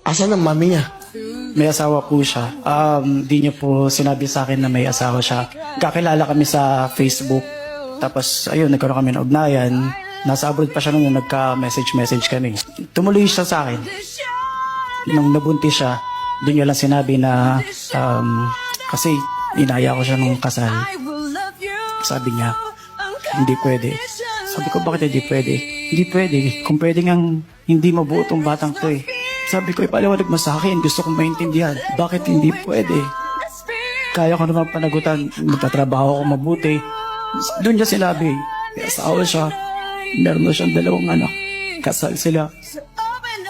Asan ang mami niya? May asawa po siya. Di niya po sinabi sa akin na may asawa siya. Kakilala kami sa Facebook. Tapos, ayun, nagkaroon kami ng ugnayan. Nasa abroad pa siya nung nagka-message kami. Tumuloy siya sa akin. Nung nabuntis siya, doon niya lang sinabi na, kasi inaya ko siya nung kasal. Sabi niya, hindi pwede. Sabi ko, bakit hindi pwede? Hindi pwede. Kung pwede ngang hindi mabuo tong batang to eh. Sabi ko, ipaliwanag mo sa akin. Gusto kong maintindihan. Bakit hindi pwede? Kaya ko naman panagutan. Magtatrabaho ko mabuti. Doon niya sinabi, may asawa siya. Meron na siyang 2 anak. Kasal sila.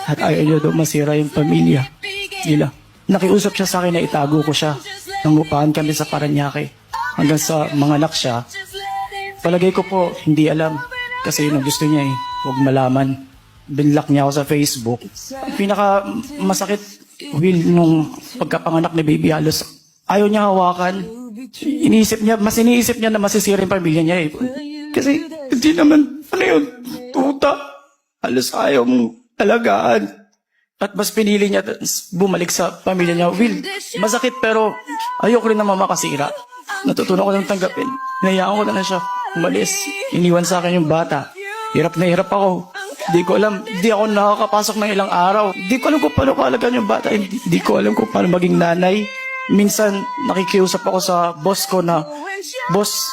At ayaw niya daw masira yung pamilya nila. Nakiusap siya sa akin na itago ko siya. Nangupahan kami sa Paranaque. Hanggang sa mga anak siya. Palagay ko po, hindi alam. Kasi yun ang gusto niya eh. Huwag malaman. Binlock niya ako sa Facebook. Ang pinaka masakit, Will, nung pagkapanganak ni baby, halos ayaw niya hawakan. Iniisip niya, mas iniisip niya na masisira yung pamilya niya eh. Kasi hindi naman, ano yun, tuta. Halos ayaw mong alagaan. At mas pinili niya bumalik sa pamilya niya. Will, masakit pero ayoko rin naman makasira. Natutunan ko lang tanggapin. Hinayaan ko na siya. Umalis. Iniwan sa akin yung bata. Hirap na hirap ako. Di ko alam. Di ako nakakapasok ng ilang araw. Di ko alam kung paano kaalagaan yung bata. Di ko alam kung paano maging nanay. Minsan, nakikiusap ako sa boss ko na, boss,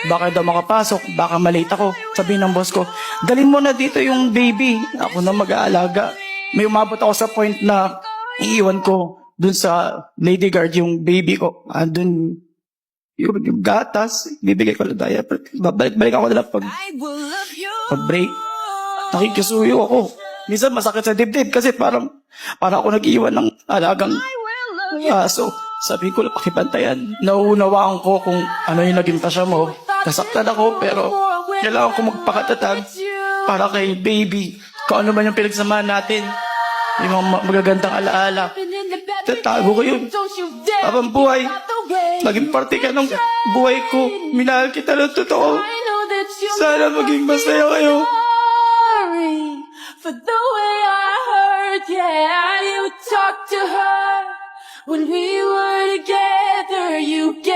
baka daw makapasok, baka malate ako. Sabihin ng boss ko, dalhin mo na dito yung baby. Ako na mag-aalaga. May umabot ako sa point na iiwan ko dun sa lady guard yung baby ko. Andun yung gatas, bibigay ko na diaper. Babalik-balik ako nila pag-break. Nakikisuyo ako. Minsan masakit sa dibdib kasi parang ako nag-iwan ng alagang aso. Sabi ko lang pakibantayan. Nauunawaan ko kung ano yung naging tasya mo. Nasaktan ako pero kailangan ko magpakatatag para kay baby. Kung ano man yung pinagsamahan natin. Yung mga magagandang alaala. Tatago ko yun. Habang buhay. Maging parte ka ng buhay ko. Minahal kita ng totoo. Sana maging masaya kayo. For the way I hurt, yeah, you talked to her when we were together. You gave